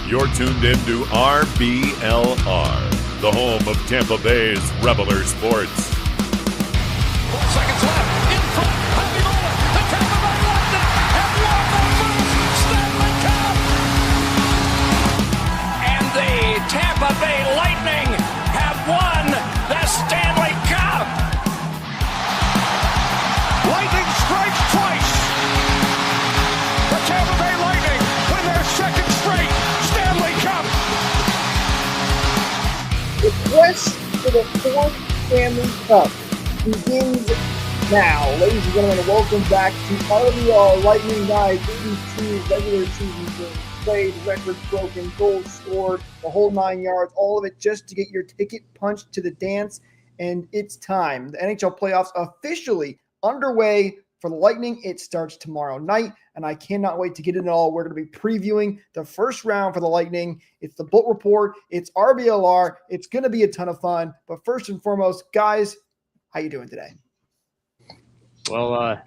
You're tuned into RBLR, the home of Tampa Bay's Reveler Sports. 4 seconds left. In front. Happy moment. The Tampa Bay Lightning have won the first Stanley Cup. And the Tampa Bay Lightning have won the Stanley Cup. Lightning strikes twice. The Tampa Bay Lightning win their second straight Stanley Cup. The quest for the fourth Stanley Cup begins now. Ladies and gentlemen, welcome back to RBR Lightning Night. 82 regular season games played, records broken, goals scored, the whole 9 yards, all of it just to get your ticket punched to the dance. And it's time. The NHL playoffs officially underway for the Lightning. It starts tomorrow night, and I cannot wait to get it all. We're going to be previewing the first round for the Lightning. It's the Boat Report. It's RBLR. It's going to be a ton of fun. But first and foremost, guys, how you doing today? Well,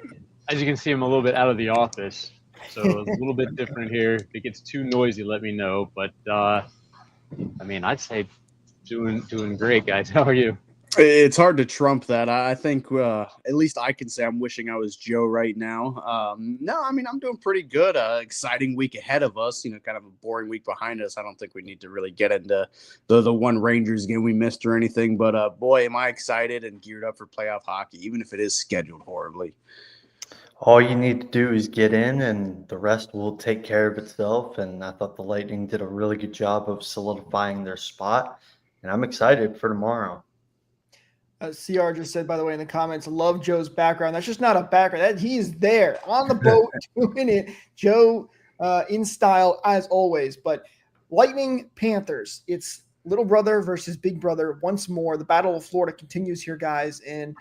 as you can see, I'm a little bit out of the office, so a little bit different here. If it gets too noisy, let me know. But I mean, I'd say doing great, guys. How are you? It's hard to trump that. I think at least I can say I'm wishing I was Joe right now. No, I mean, I'm doing pretty good. Exciting week ahead of us. You know, kind of a boring week behind us. I don't think we need to really get into the one Rangers game we missed or anything. But boy, am I excited and geared up for playoff hockey, even if it is scheduled horribly. All you need to do is get in, and the rest will take care of itself. And I thought the Lightning did a really good job of solidifying their spot, and I'm excited for tomorrow. CR just said, by the way, in the comments, love Joe's background. That's just not a background. That he's there on the boat doing it. Joe in style as always. But Lightning Panthers, it's little brother versus big brother once more. The Battle of Florida continues here, guys. And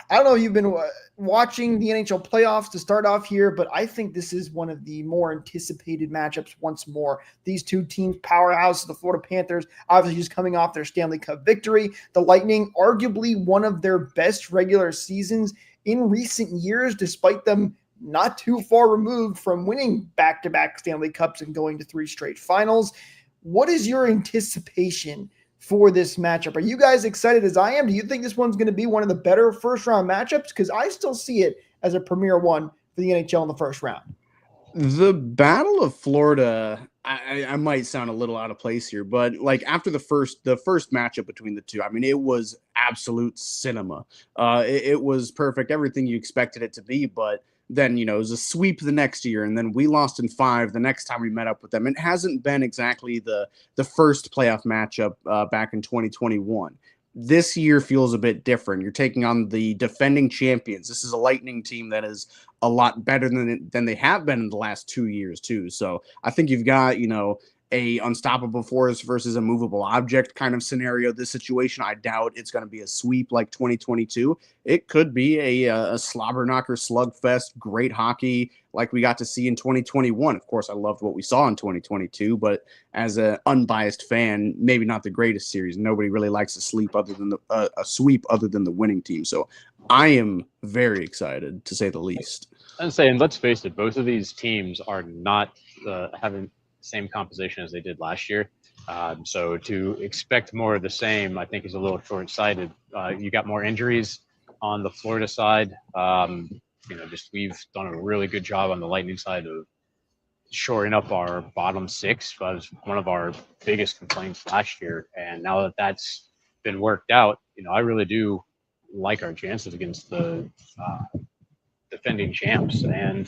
I don't know if you've been watching the NHL playoffs to start off here, but I think this is one of the more anticipated matchups once more. These two teams, powerhouses, the Florida Panthers, obviously just coming off their Stanley Cup victory. The Lightning, arguably one of their best regular seasons in recent years, despite them not too far removed from winning back-to-back Stanley Cups and going to 3 straight finals. What is your anticipation for this matchup? Are you guys excited as I am? Do you think this one's going to be one of the better first-round matchups? Because I still see it as a premier one for the NHL in the first round. The Battle of Florida, I might sound a little out of place here, but like after the first matchup between the two, I mean, it was absolute cinema. It was perfect, everything you expected it to be, but then, you know, it was a sweep the next year, and then we lost in 5 the next time we met up with them. It hasn't been exactly the first playoff matchup back in 2021. This year feels a bit different. You're taking on the defending champions. This is a Lightning team that is a lot better than they have been in the last 2 years, too. So I think you've got, you know, a unstoppable force versus a movable object kind of scenario. This situation, I doubt it's going to be a sweep like 2022. It could be a slobber knocker slugfest, great hockey like we got to see in 2021. Of course, I loved what we saw in 2022, but as an unbiased fan, maybe not the greatest series. Nobody really likes a sweep other than the winning team. So I am very excited, to say the least. I'm saying, let's face it, both of these teams are not having same composition as they did last year. So to expect more of the same, I think is a little short-sighted. You got more injuries on the Florida side. You know, just we've done a really good job on the Lightning side of shoring up our bottom 6. That was one of our biggest complaints last year. And now that that's been worked out, you know, I really do like our chances against the defending champs. And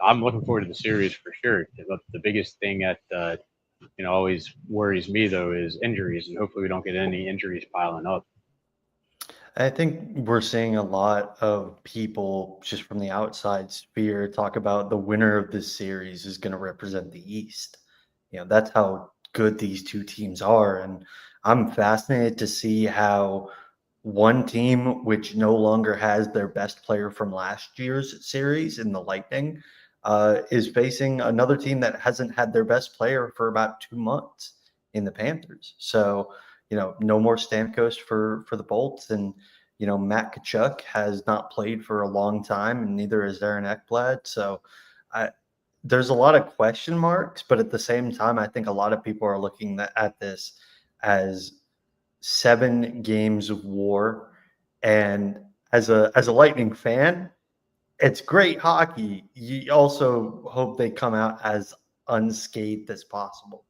I'm looking forward to the series for sure. The biggest thing that always worries me though is injuries, and hopefully we don't get any injuries piling up. I think we're seeing a lot of people just from the outside sphere talk about the winner of this series is going to represent the East. You know, that's how good these two teams are. And I'm fascinated to see how one team which no longer has their best player from last year's series in the Lightning is facing another team that hasn't had their best player for about 2 months in the Panthers. So, no more Stamkos for the Bolts, and Matt Tkachuk has not played for a long time, and neither has Aaron Ekblad. So, there's a lot of question marks, but at the same time, I think a lot of people are looking at this as 7 games of war. And as a Lightning fan, it's great hockey. You also hope they come out as unscathed as possible.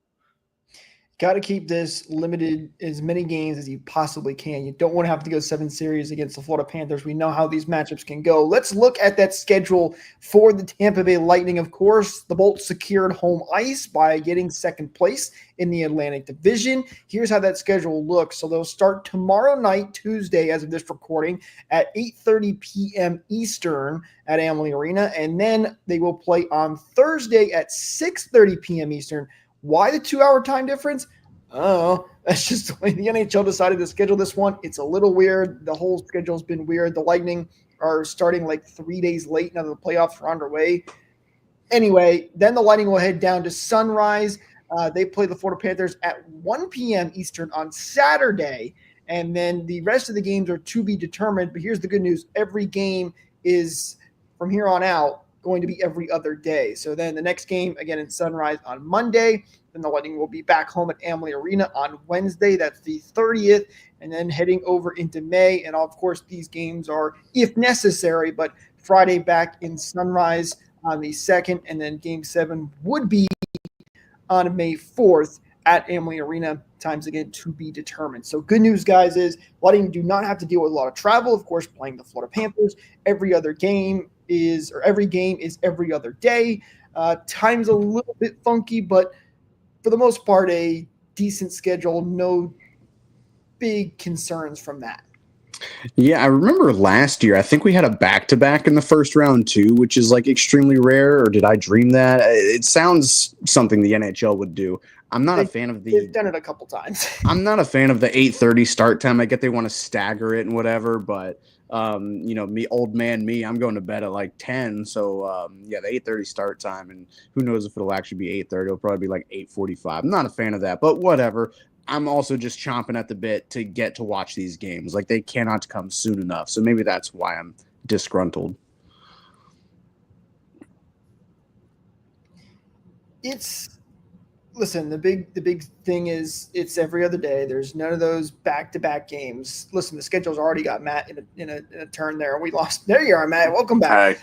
Got to keep this limited as many games as you possibly can. You don't want to have to go 7 series against the Florida Panthers. We know how these matchups can go. Let's look at that schedule for the Tampa Bay Lightning. Of course, the Bolts secured home ice by getting second place in the Atlantic Division. Here's how that schedule looks. So they'll start tomorrow night, Tuesday, as of this recording, at 8:30 p.m. Eastern at Amalie Arena. And then they will play on Thursday at 6:30 p.m. Eastern. Why the 2-hour time difference? Oh, that's just the way the NHL decided to schedule this one. It's a little weird. The whole schedule's been weird. The Lightning are starting like 3 days late now that the playoffs are underway. Anyway, then the Lightning will head down to Sunrise. They play the Florida Panthers at 1 p.m. Eastern on Saturday. And then the rest of the games are to be determined. But here's the good news. Every game is, from here on out, going to be every other day. So then the next game, again, in Sunrise on Monday. Then the Lightning will be back home at Amalie Arena on Wednesday. That's the 30th. And then heading over into May. And, of course, these games are, if necessary, but Friday back in Sunrise on the 2nd. And then Game 7 would be on May 4th at Amalie Arena. Times again to be determined. So good news, guys, is Lightning do not have to deal with a lot of travel. Of course, playing the Florida Panthers. Every game is every other day. Time's a little bit funky, but for the most part, a decent schedule. No big concerns from that. Yeah, I remember last year, I think we had a back-to-back in the first round too, which is like extremely rare, or did I dream that? It sounds something the NHL would do. I'm not a fan of the... They've done it a couple times. I'm not a fan of the 8:30 start time. I get they want to stagger it and whatever, but me, old man me, I'm going to bed at like 10. So the 8:30 start time, and who knows if it'll actually be 8:30. It'll probably be like 8:45. I'm not a fan of that, but whatever. I'm also just chomping at the bit to get to watch these games. Like, they cannot come soon enough. So maybe that's why I'm disgruntled. Listen, the big thing is it's every other day. There's none of those back-to-back games. Listen, the schedule's already got Matt in a turn there. We lost. There you are, Matt. Welcome back.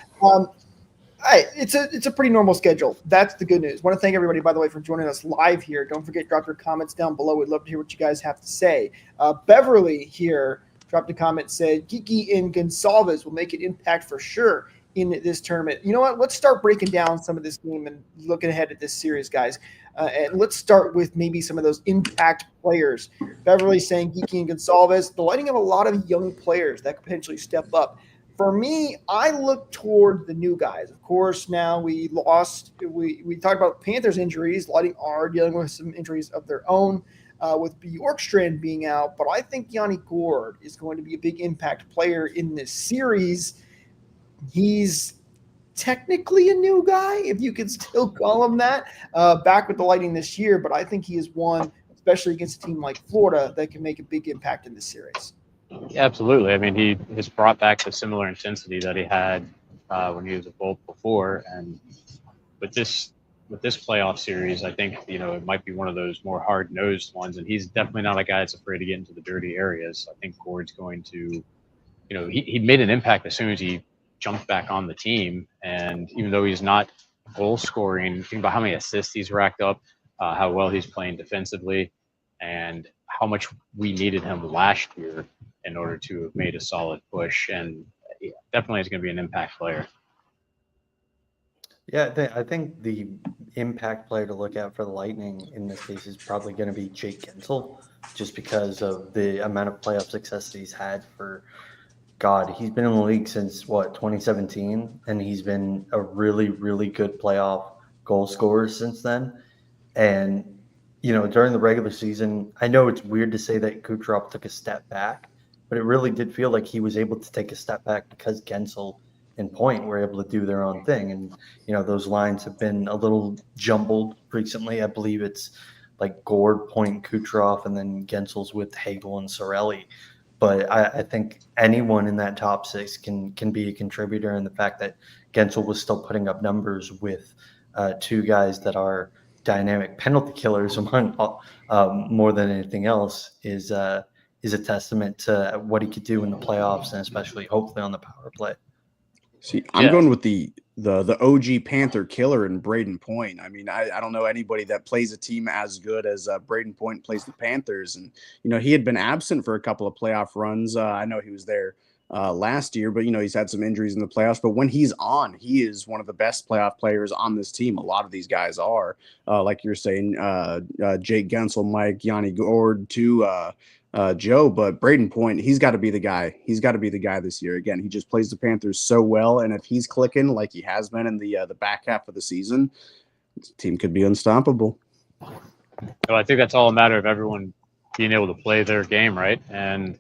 Hi. It's a pretty normal schedule. That's the good news. I want to thank everybody, by the way, for joining us live here. Don't forget, drop your comments down below. We'd love to hear what you guys have to say. Beverly here dropped a comment, said Geeky and Gonsalves will make an impact for sure in this tournament. You know what? Let's start breaking down some of this game and looking ahead at this series, guys. And let's start with maybe some of those impact players. Beverly saying Geeky and Gonsalves. The Lightning have a lot of young players that could potentially step up. For me, I look toward the new guys. Of course, now we talked about Panthers injuries. Lightning are dealing with some injuries of their own with Bjorkstrand being out. But I think Yanni Gourde is going to be a big impact player in this series. He's technically a new guy, if you could still call him that, back with the Lightning this year. But I think he is one, especially against a team like Florida, that can make a big impact in this series. Yeah, absolutely. I mean, he has brought back the similar intensity that he had when he was a Bolt before, and with this playoff series, I think it might be one of those more hard-nosed ones, and he's definitely not a guy that's afraid to get into the dirty areas. I think Gourde's going to, he made an impact as soon as he jumped back on the team, and even though he's not goal scoring, think about how many assists he's racked up, how well he's playing defensively, and how much we needed him last year in order to have made a solid push, and definitely is going to be an impact player. Yeah, I think the impact player to look at for the Lightning in this case is probably going to be Jake Gensel, just because of the amount of playoff success that he's had for, he's been in the league since 2017, and he's been a really, really good playoff goal scorer since then. And, during the regular season, I know it's weird to say that Kucherov took a step back, but it really did feel like he was able to take a step back because Gensel and Point were able to do their own thing. And, those lines have been a little jumbled recently. I believe it's like Gord, Point, Kucherov, and then Gensel's with Hagel and Sorelli. But I think anyone in that top six can be a contributor. And the fact that Gensel was still putting up numbers with two guys that are dynamic penalty killers among more than anything else is a testament to what he could do in the playoffs, and especially hopefully on the power play. See, I'm going with the OG Panther killer in Braden Point. I mean, I don't know anybody that plays a team as good as Braden Point plays the Panthers. And, he had been absent for a couple of playoff runs. I know he was there last year, but, he's had some injuries in the playoffs. But when he's on, he is one of the best playoff players on this team. A lot of these guys are, like you're saying, Jake Gensel, Mike, Yanni Gord, too. Joe, but Braden Point, he's got to be the guy. He's got to be the guy this year. Again, he just plays the Panthers so well, and if he's clicking like he has been in the back half of the season, the team could be unstoppable. So I think that's all a matter of everyone being able to play their game, right? And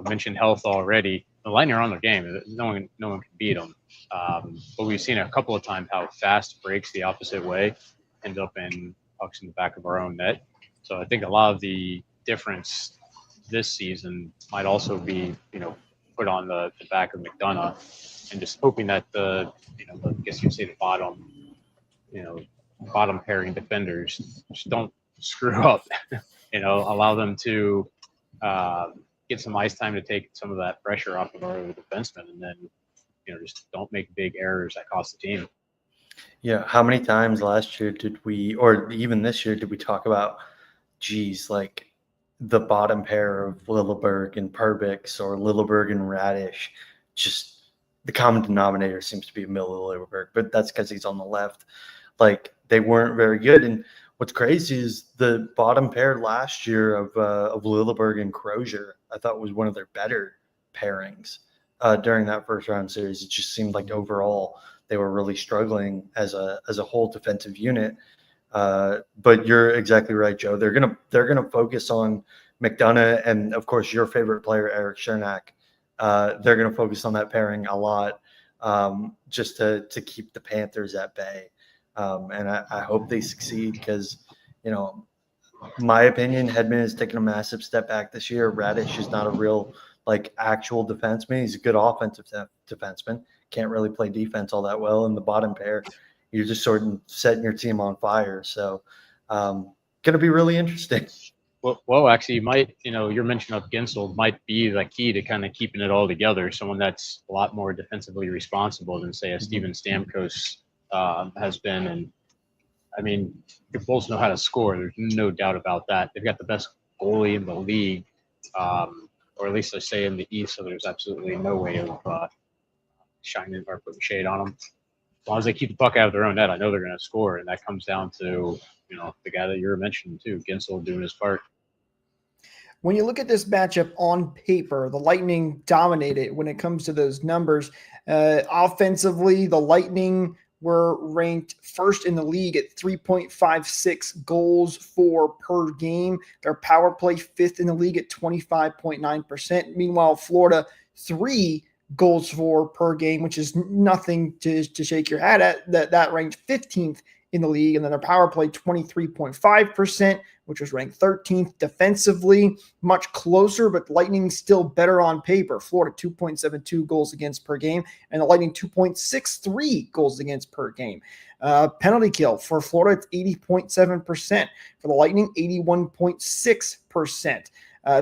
mentioned health already. The Lightning are on their game. No one can beat them. But we've seen a couple of times how fast breaks the opposite way end up in pucks in the back of our own net. So I think a lot of the difference this season might also be, put on the back of McDonough, and just hoping that I guess you'd say the bottom pairing defenders just don't screw up, allow them to get some ice time to take some of that pressure off of our defensemen, and then, just don't make big errors that cost the team. Yeah. How many times last year did we, or even this year, did we talk about, like, the bottom pair of Lilleberg and Perbix, or Lilleberg and Radish? Just the common denominator seems to be Miller Lilleberg, but that's because he's on the left. Like, they weren't very good. And what's crazy is the bottom pair last year of Lilleberg and Crozier, I thought was one of their better pairings during that first round series. It just seemed like overall they were really struggling as a whole defensive unit. But you're exactly right, Joe. They're gonna focus on McDonough and, of course, your favorite player, Eric Chernak. They're gonna focus on that pairing a lot, just to keep the Panthers at bay. And I hope they succeed because, my opinion, Hedman has taken a massive step back this year. Radish is not a real, actual defenseman. He's a good offensive defenseman. Can't really play defense all that well. In the bottom pair, you're just sort of setting your team on fire. So going to be really interesting. Well, actually, you might, your mention of Gensel might be the key to kind of keeping it all together. Someone that's a lot more defensively responsible than, say, a Steven Stamkos has been. And, I mean, the Bulls know how to score. There's no doubt about that. They've got the best goalie in the league, or at least I say in the East, so there's absolutely no way of shining or putting shade on them. As long as they keep the puck out of their own net, I know they're going to score, and that comes down to, the guy that you were mentioning too, Gensel doing his part. When you look at this matchup on paper, the Lightning dominated when it comes to those numbers. Offensively, the Lightning were ranked first in the league at 3.56 goals for per game. Their power play fifth in the league at 25.9%. Meanwhile, Florida, 3 goals for per game, which is nothing to shake your hat at. That ranked 15th in the league. And then their power play 23.5%, which was ranked 13th. Defensively, much closer, but Lightning still better on paper. Florida 2.72 goals against per game, and the Lightning 2.63 goals against per game. Penalty kill for Florida, it's 80.7%. For the Lightning, 81.6%.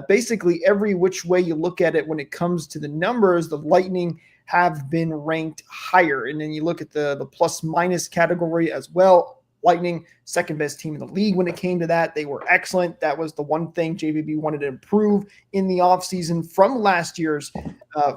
Basically, every which way you look at it when it comes to the numbers, the Lightning have been ranked higher. And then you look at the plus-minus category as well. Lightning, second best team in the league when it came to that. They were excellent. That was the one thing JVB wanted to improve in the offseason from last year's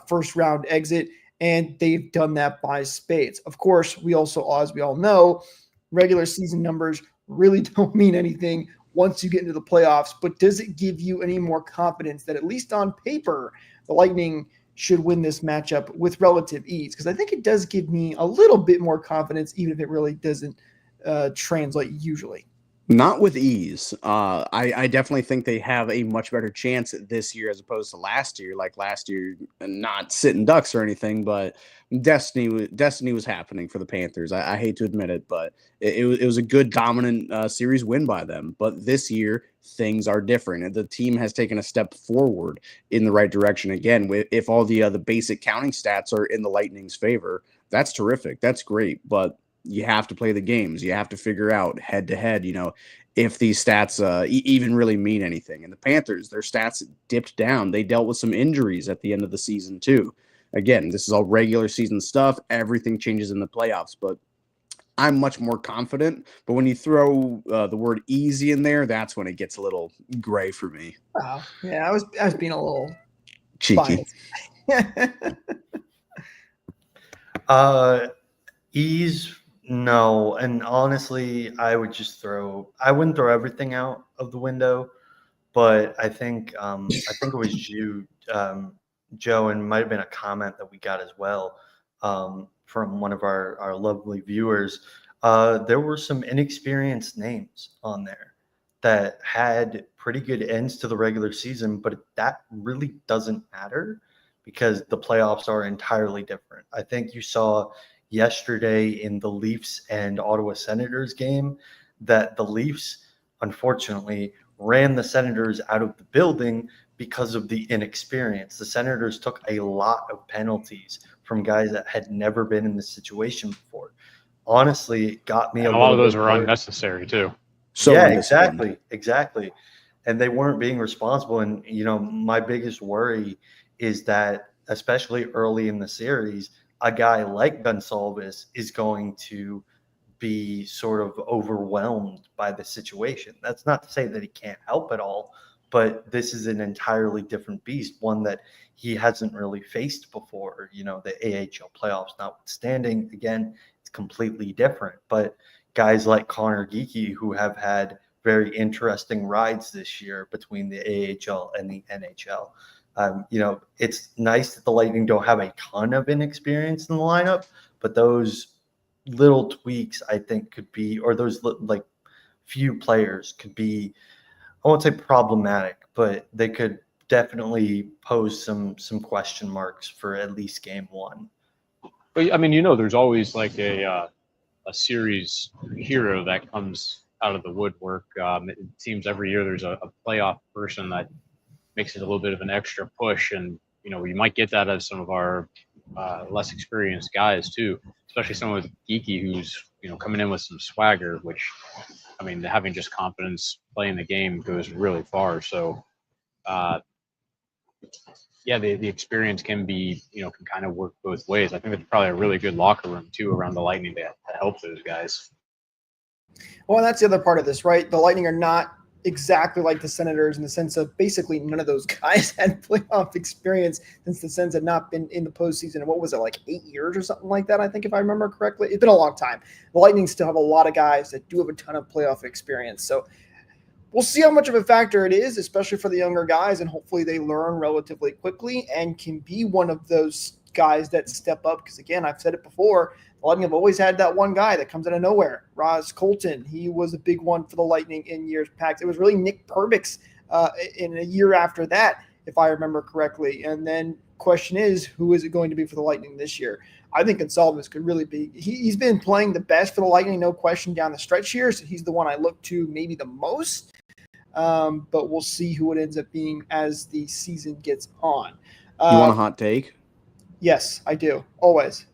first-round exit, and they've done that by spades. Of course, we also, as we all know, regular season numbers really don't mean anything once you get into the playoffs, but does it give you any more confidence that, at least on paper, the Lightning should win this matchup with relative ease? Because I think it does give me a little bit more confidence, even if it really doesn't translate usually. Not with ease. I definitely think they have a much better chance this year as opposed to last year. Like last year, not sitting ducks or anything, but destiny was happening for the Panthers. I hate to admit it, but it was a good dominant series win by them. But this year things are different, and the team has taken a step forward in the right direction again. If all the basic counting stats are in the Lightning's favor, that's terrific. That's great, but you have to play the games. You have to figure out head to head, if these stats even really mean anything. And the Panthers, their stats dipped down. They dealt with some injuries at the end of the season too. Again, this is all regular season stuff. Everything changes in the playoffs, but I'm much more confident. But when you throw the word easy in there, that's when it gets a little gray for me. Yeah, I was being a little cheeky. Ease. No, and honestly, I wouldn't throw everything out of the window, but I think it was you, Joe, and might have been a comment that we got as well from one of our lovely viewers. There were some inexperienced names on there that had pretty good ends to the regular season, but that really doesn't matter because the playoffs are entirely different. I think you saw yesterday in the Leafs and Ottawa Senators game that the Leafs unfortunately ran the Senators out of the building because of the inexperience. The Senators took a lot of penalties from guys that had never been in this situation before. Honestly, it got me a lot of those were unnecessary too. So yeah, exactly. And they weren't being responsible. And my biggest worry is that especially early in the series, a guy like Gonsalves is going to be sort of overwhelmed by the situation. That's not to say that he can't help at all, but this is an entirely different beast, one that he hasn't really faced before. The AHL playoffs notwithstanding, again, it's completely different. But guys like Connor Geekie, who have had very interesting rides this year between the AHL and the NHL, it's nice that the Lightning don't have a ton of inexperience in the lineup, but those little tweaks I think could be, or those few players could be, I won't say problematic, but they could definitely pose some question marks for at least game one. But there's always like a series hero that comes out of the woodwork. It seems every year there's a playoff person that makes it a little bit of an extra push. And, we might get that as some of our less experienced guys too, especially someone with Geekie who's, coming in with some swagger, which, having just confidence playing the game goes really far. So, the experience can be, can kind of work both ways. I think it's probably a really good locker room too around the Lightning to help those guys. Well, and that's the other part of this, right? The Lightning are not exactly like the Senators in the sense of basically none of those guys had playoff experience since the Sens had not been in the postseason. And what was it, like 8 years or something like that? I think if I remember correctly, it's been a long time. The Lightning still have a lot of guys that do have a ton of playoff experience. So we'll see how much of a factor it is, especially for the younger guys. And hopefully they learn relatively quickly and can be one of those guys that step up. Because again, I've said it before, the Lightning have always had that one guy that comes out of nowhere. Ross Colton, he was a big one for the Lightning in years past. It was really Nick Perbix in a year after that, if I remember correctly. And then question is, who is it going to be for the Lightning this year? I think Gonsalves could really be. He's been playing the best for the Lightning, no question, down the stretch here. So he's the one I look to maybe the most. But we'll see who it ends up being as the season gets on. You want a hot take? Yes, I do. Always.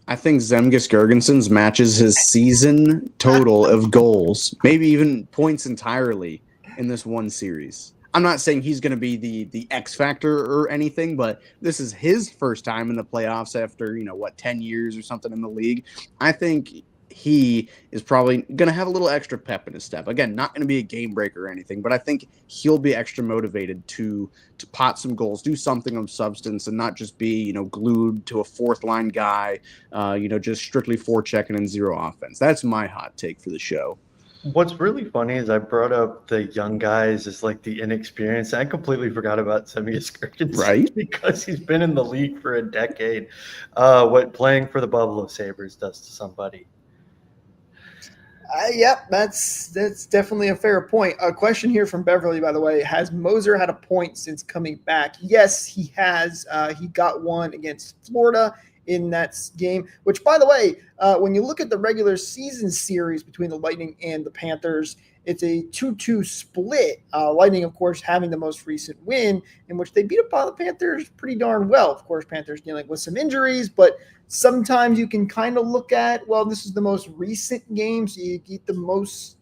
I think Zemgus Girgensons matches his season total of goals, maybe even points entirely in this one series. I'm not saying he's going to be the X factor or anything, but this is his first time in the playoffs after, 10 years or something in the league. I think he is probably going to have a little extra pep in his step. Again, not going to be a game breaker or anything, but I think he'll be extra motivated to pot some goals, do something of substance, and not just be, glued to a fourth line guy, just strictly forechecking and zero offense. That's my hot take for the show. What's really funny is I brought up the young guys as like the inexperienced. I completely forgot about Zemgus Girgensons, right? Because he's been in the league for a decade. What playing for the Buffalo Sabres does to somebody. Yep, that's definitely a fair point. A question here from Beverly, by the way: has Moser had a point since coming back? Yes, he has. He got one against Florida in that game. Which, by the way, when you look at the regular season series between the Lightning and the Panthers, it's a 2-2 split. Lightning, of course, having the most recent win, in which they beat up on the Panthers pretty darn well. Of course, Panthers dealing with some injuries, but sometimes you can kind of look at, well, this is the most recent game, so you get the most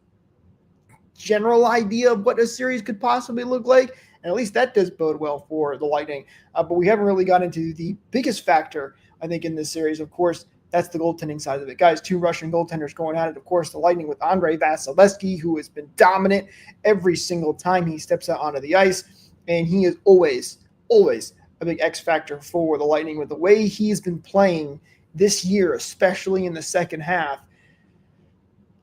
general idea of what a series could possibly look like. And at least that does bode well for the Lightning. But we haven't really got into the biggest factor, I think, in this series. Of course, that's the goaltending side of it. Guys, 2 Russian goaltenders going at it. Of course, the Lightning with Andrei Vasilevsky, who has been dominant every single time he steps out onto the ice. And he is always a big X factor for the Lightning with the way he's been playing this year, especially in the second half.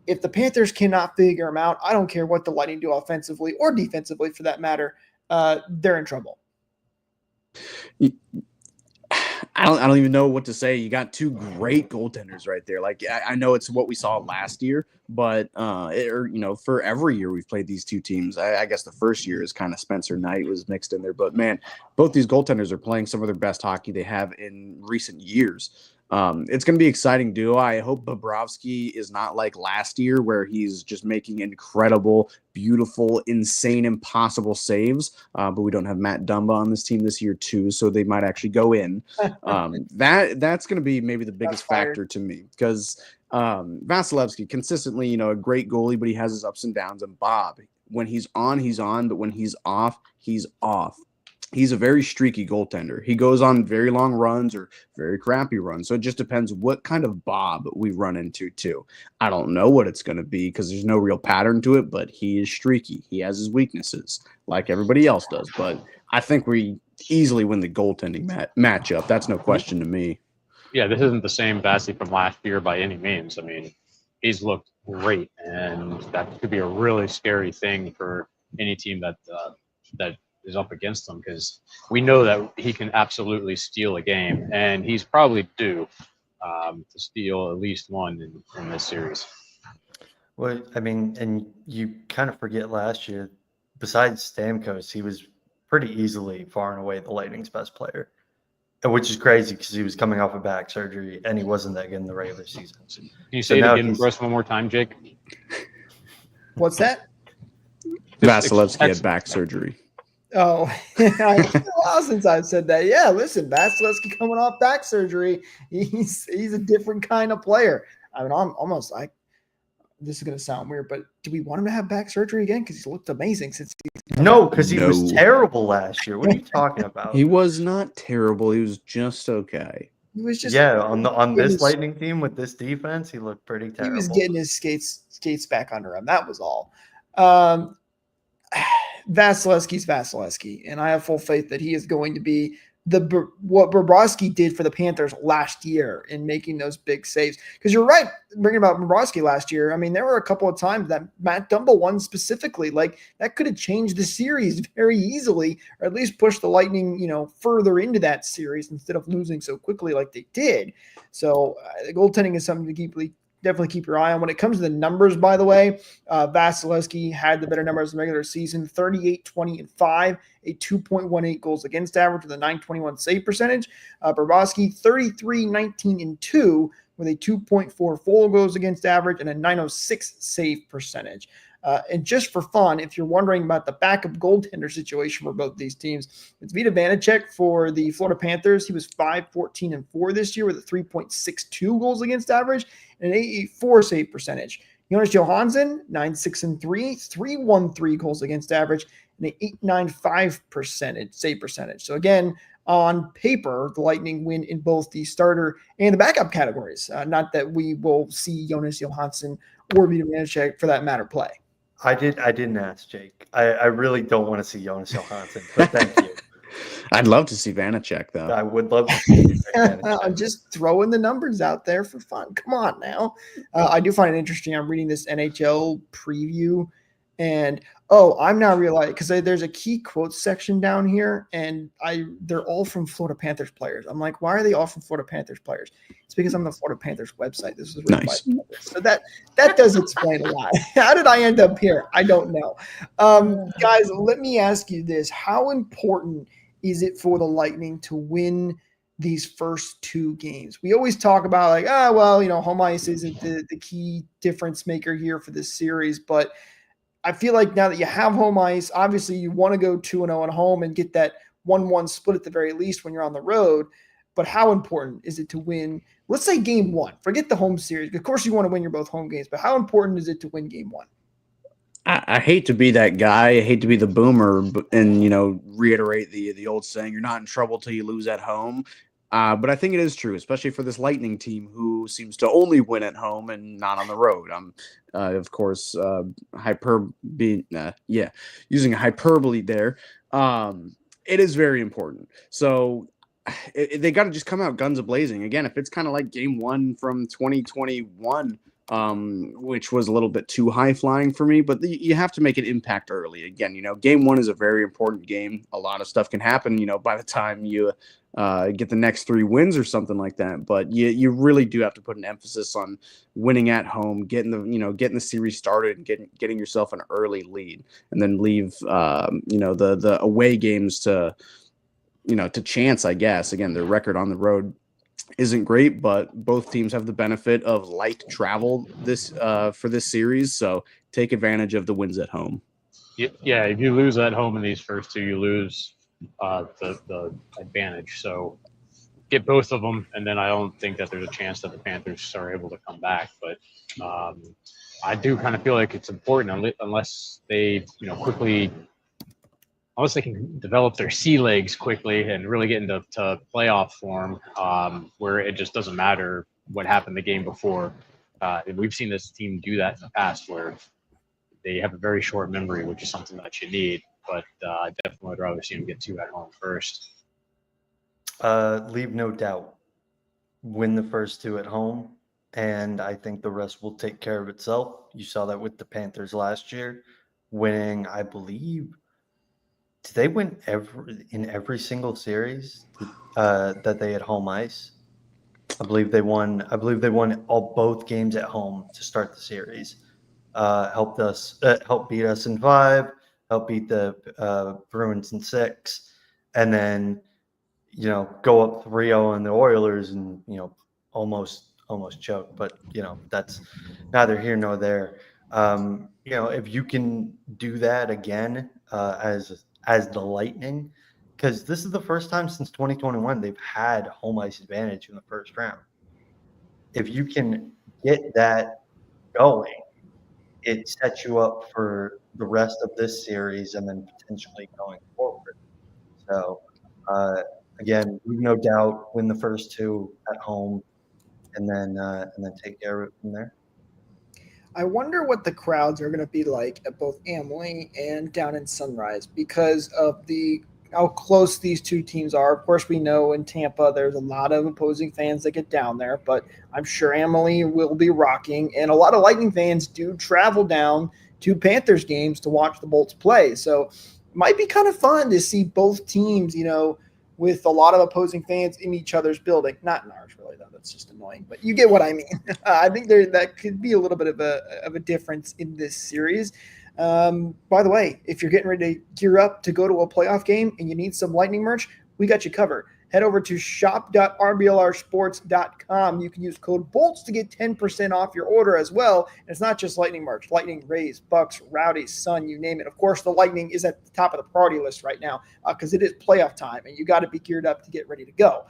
If the Panthers cannot figure him out, I don't care what the Lightning do offensively or defensively for that matter, they're in trouble. I don't even know what to say. You got 2 great goaltenders right there. Like, I know it's what we saw last year, but for every year we've played these 2 teams. I guess the first year is kind of Spencer Knight was mixed in there, but man, both these goaltenders are playing some of their best hockey they have in recent years. It's going to be exciting duo. I hope Bobrovsky is not like last year where he's just making incredible, beautiful, insane, impossible saves. But we don't have Matt Dumba on this team this year too, so they might actually go in. That's going to be maybe the biggest factor to me because Vasilevsky consistently, a great goalie, but he has his ups and downs. And Bob, when he's on, but when he's off, he's off. He's a very streaky goaltender. He goes on very long runs or very crappy runs. So it just depends what kind of Bob we run into too. I don't know what it's going to be because there's no real pattern to it, but he is streaky. He has his weaknesses like everybody else does. But I think we easily win the goaltending matchup. That's no question to me. Yeah, this isn't the same Vasi from last year by any means. I mean, he's looked great, and that could be a really scary thing for any team that is up against them because we know that he can absolutely steal a game, and he's probably due to steal at least one in this series. Well, I mean, and you kind of forget last year, besides Stamkos, he was pretty easily far and away the Lightning's best player, which is crazy because he was coming off a back surgery and he wasn't that good in the regular season. Can you say it again for us one more time, Jake? What's that? Vasilevsky had back surgery. Oh, it's been a while since I've said that. Yeah, listen, Vasilevsky coming off back surgery, he's a different kind of player. I mean, I'm almost like, this is going to sound weird, but do we want him to have back surgery again? Because he's looked amazing since No, because he was terrible last year. What are you talking about? He was not terrible. He was just okay. He was just on this Lightning team with this defense, he looked pretty terrible. He was getting his skates back under him. That was all. Vasilevsky's Vasilevsky, and I have full faith that he is going to be what Bobrovsky did for the Panthers last year in making those big saves. Because you're right, bringing about Bobrovsky last year. I mean, there were a couple of times that Matt Dumba won specifically. Like that could have changed the series very easily, or at least pushed the Lightning, further into that series instead of losing so quickly like they did. So the goaltending is something to definitely keep your eye on. When it comes to the numbers, by the way, Vasilevsky had the better numbers in the regular season, 38, 20, and 5, a 2.18 goals against average with a 921 save percentage. Bobrovsky, 33, 19, and 2 with a 2.44 goals against average and a 906 save percentage. And just for fun, if you're wondering about the backup goaltender situation for both these teams, it's Vita Vanacek for the Florida Panthers. He was 5, 14, and 4 this year with a 3.62 goals against average and an 884 save percentage. Jonas Johansson, 9, 6, and 3, 313 goals against average and an 895 save percentage. So again, on paper, the Lightning win in both the starter and the backup categories. Not that we will see Jonas Johansson or Vita Vanacek, for that matter, play. I didn't ask, Jake. I really don't want to see Jonas Johansson, but thank you. I'd love to see Vanacek, though. I would love to see Vanacek. I'm just throwing the numbers out there for fun. Come on now. I do find it interesting. I'm reading this NHL preview, And oh, I'm now realizing because there's a key quotes section down here, and they're all from Florida Panthers players. I'm like, why are they all from Florida Panthers players? It's because I'm the Florida Panthers website. This is written Nice. by so that does explain a lot. How did I end up here? I don't know. Guys, let me ask you this: how important is it for the Lightning to win these first 2 games? We always talk about like, home ice isn't the key difference maker here for this series, but I feel like now that you have home ice, obviously you want to go 2-0 at home and get that 1-1 split at the very least when you're on the road. But how important is it to win, let's say game 1? Forget the home series. Of course you want to win your both home games, but how important is it to win game 1? I hate to be that guy. I hate to be the boomer and, reiterate the old saying, you're not in trouble till you lose at home. But I think it is true, especially for this Lightning team who seems to only win at home and not on the road. Of course, using hyperbole there. It is very important. So they got to just come out guns a-blazing. Again, if it's kind of like game 1 from 2021, which was a little bit too high flying for me, but you have to make an impact early. Again, game 1 is a very important game. A lot of stuff can happen, by the time you get the next 3 wins or something like that. But you really do have to put an emphasis on winning at home, getting the series started and getting yourself an early lead, and then leave, the away games to chance, I guess. Again, their record on the road isn't great, but both teams have the benefit of light travel for this series. So take advantage of the wins at home. Yeah, if you lose at home in these first 2, you lose the advantage. So get both of them, and then I don't think that there's a chance that the Panthers are able to come back. But I do kind of feel like it's important unless they unless they can develop their sea legs quickly and really get into playoff form, where it just doesn't matter what happened the game before. And we've seen this team do that in the past, where they have a very short memory, which is something that you need. But I definitely would rather see them get 2 at home first. Leave no doubt. Win the first 2 at home, and I think the rest will take care of itself. You saw that with the Panthers last year, winning, I believe. Did they win in every single series that they had home ice? I believe they won both games at home to start the series. Helped beat us in 5. Helped beat the Bruins in 6, and then go up 3-0 on the Oilers and almost choke. But that's neither here nor there. If you can do that again as the Lightning, because this is the first time since 2021 they've had home ice advantage in the first round. If you can get that going, it sets you up for the rest of this series and then potentially going forward. So, again, no doubt win the first 2 at home, and then take care of it from there. I wonder what the crowds are going to be like at both Amalie and down in Sunrise because of how close these 2 teams are. Of course, we know in Tampa there's a lot of opposing fans that get down there, but I'm sure Amalie will be rocking. And a lot of Lightning fans do travel down to Panthers games to watch the Bolts play. So it might be kind of fun to see both teams, with a lot of opposing fans in each other's building. Not in ours, really, though. That's just annoying. But you get what I mean. I think that could be a little bit of a difference in this series. By the way, if you're getting ready to gear up to go to a playoff game and you need some Lightning merch, we got you covered. Head over to shop.rblrsports.com. You can use code BOLTS to get 10% off your order as well. And it's not just Lightning merch. Lightning, Rays, Bucks, Rowdies, Sun, you name it. Of course, the Lightning is at the top of the priority list right now because it is playoff time, and you got to be geared up to get ready to go.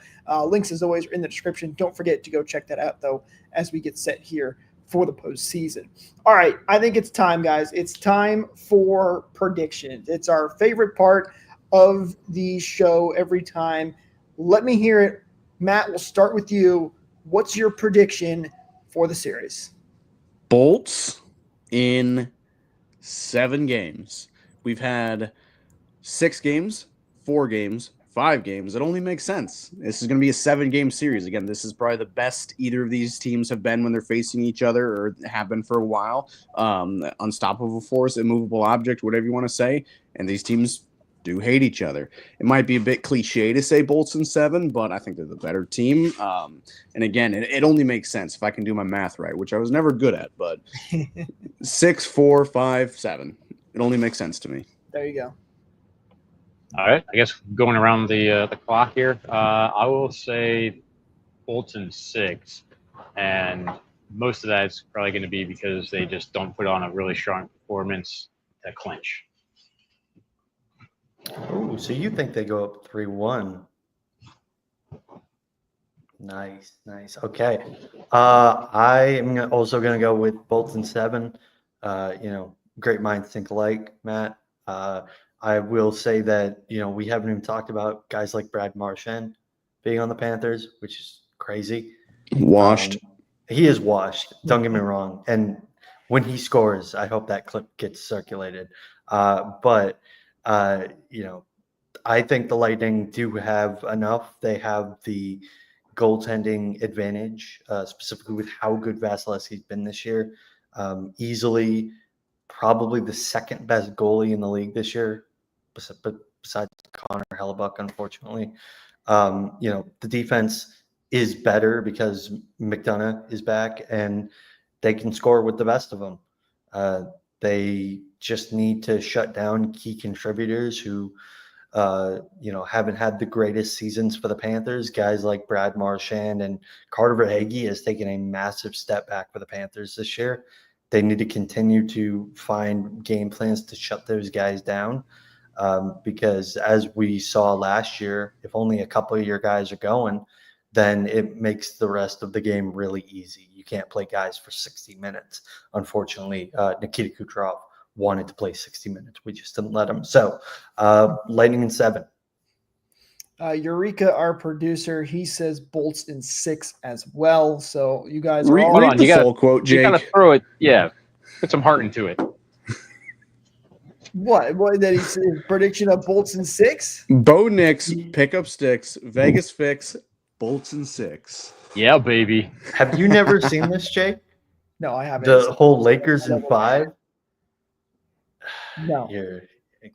Links, as always, are in the description. Don't forget to go check that out, though, as we get set here for the postseason. All right, I think it's time, guys. It's time for predictions. It's our favorite part of the show every time. Let me hear it. Matt, we'll start with you. What's your prediction for the series? Bolts in 7 games. We've had 6 games, 4 games, 5 games, it only makes sense. This is going to be a 7-game series. Again, this is probably the best either of these teams have been when they're facing each other or have been for a while. Unstoppable force, immovable object, whatever you want to say. And these teams do hate each other. It might be a bit cliche to say Bolts in 7, but I think they're the better team. And again, it only makes sense if I can do my math right, which I was never good at, but 6, 4, 5, 7. It only makes sense to me. There you go. All right, I guess going around the clock here, I will say Bolts in 6, and most of that is probably going to be because they just don't put on a really strong performance to clinch. Oh, so you think they go up 3-1? Nice. Okay. I am also going to go with Bolts in 7. Great minds think alike, Matt. I will say that, we haven't even talked about guys like Brad Marchand being on the Panthers, which is crazy. Washed. He is washed. Don't get me wrong. And when he scores, I hope that clip gets circulated. But I think the Lightning do have enough. They have the goaltending advantage, specifically with how good Vasilevsky's been this year. Easily, probably the second best goalie in the league this year, besides Connor Hellebuck, unfortunately. The defense is better because McDonough is back and they can score with the best of them. They just need to shut down key contributors who, haven't had the greatest seasons for the Panthers. Guys like Brad Marchand and Carter Verhaeghe has taken a massive step back for the Panthers this year. They need to continue to find game plans to shut those guys down. Because as we saw last year, if only a couple of your guys are going, then it makes the rest of the game really easy. You can't play guys for 60 minutes. Unfortunately, Nikita Kucherov wanted to play 60 minutes. We just didn't let him. So, Lightning in 7. Eureka, our producer, he says Bolts in 6 as well. So you guys are Read all the full quote, Jake. You gotta throw it, put some heart into it. What that he's prediction of Bolts in 6? Bo Nix, pick up sticks, Vegas fix, Bolts in 6. Yeah, baby. Have you never seen this, Jake? No, I haven't. The whole Lakers in 5? No. God.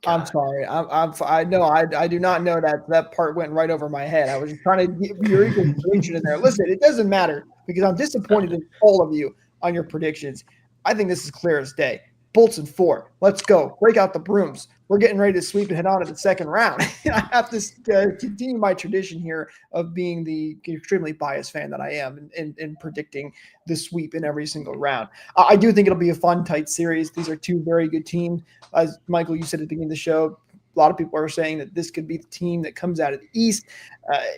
I'm sorry. I do not know that part went right over my head. I was just trying to get Eureka's prediction in there. Listen, it doesn't matter because I'm disappointed in all of you on your predictions. I think this is clear as day. Bolts in 4. Let's go. Break out the brooms. We're getting ready to sweep and head on to the second round. I have to continue my tradition here of being the extremely biased fan that I am in predicting the sweep in every single round. I do think it'll be a fun, tight series. These are two very good teams. As Michael, you said at the beginning of the show, a lot of people are saying that this could be the team that comes out of the East.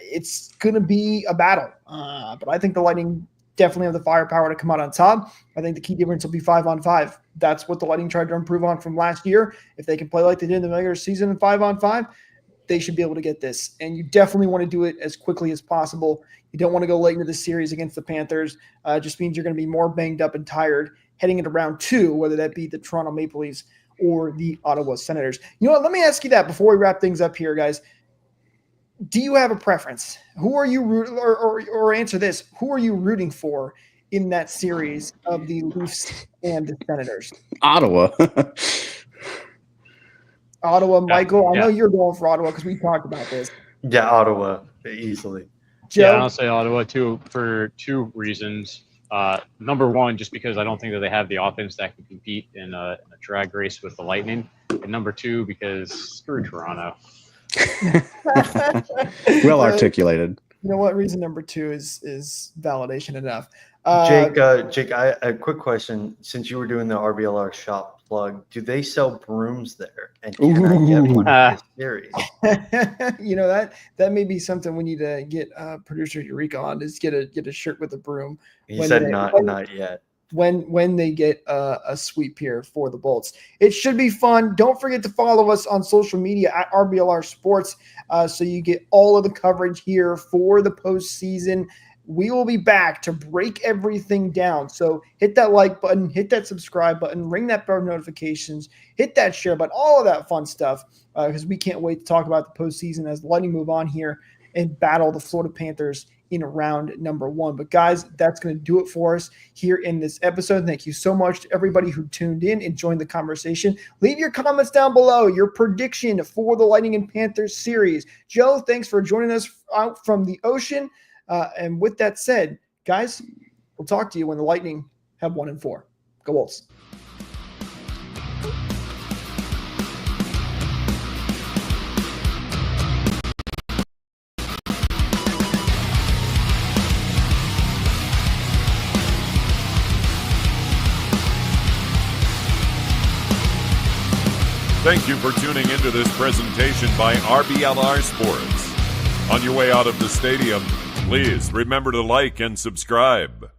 It's going to be a battle. But I think the Lightning definitely have the firepower to come out on top. I think the key difference will be 5-on-5. That's what the Lightning tried to improve on from last year. If they can play like they did in the regular season in 5-on-5, they should be able to get this. And you definitely want to do it as quickly as possible. You don't want to go late into the series against the Panthers. Just means you're going to be more banged up and tired heading into round 2, whether that be the Toronto Maple Leafs or the Ottawa Senators. You know what? Let me ask you that before we wrap things up here, guys. Do you have a preference? Who are you rooting or answer this? Who are you rooting for in that series of the Leafs and the Senators? Ottawa. Ottawa, Michael. I know you're going for Ottawa because we talked about this. Yeah, Ottawa, easily. Joe? Yeah, I'll say Ottawa too for 2 reasons. Number 1, just because I don't think that they have the offense that can compete in a drag race with the Lightning. And number 2, because screw Toronto. Well articulated. You know what? Reason number 2 is validation enough. Jake, a quick question. Since you were doing the RBLR shop plug, do they sell brooms there? And can I get one for this series? You know, that may be something we need to get producer Eureka on, is get a shirt with a broom. He said not yet. When they get a sweep here for the Bolts. It should be fun. Don't forget to follow us on social media at RBLR Sports so you get all of the coverage here for the postseason. we will be back to break everything down. So hit that like button, hit that subscribe button, ring that bell notifications, hit that share button, all of that fun stuff, because we can't wait to talk about the postseason as the Lightning move on here and battle the Florida Panthers in round number 1. But guys, that's going to do it for us here in this episode. Thank you so much to everybody who tuned in and joined the conversation. Leave your comments down below, your prediction for the Lightning and Panthers series. Joe, thanks for joining us out from the ocean. And with that said, guys, we'll talk to you when the Lightning have 1-4. Go Wolves. Thank you for tuning into this presentation by RBLR Sports. On your way out of the stadium, please remember to like and subscribe.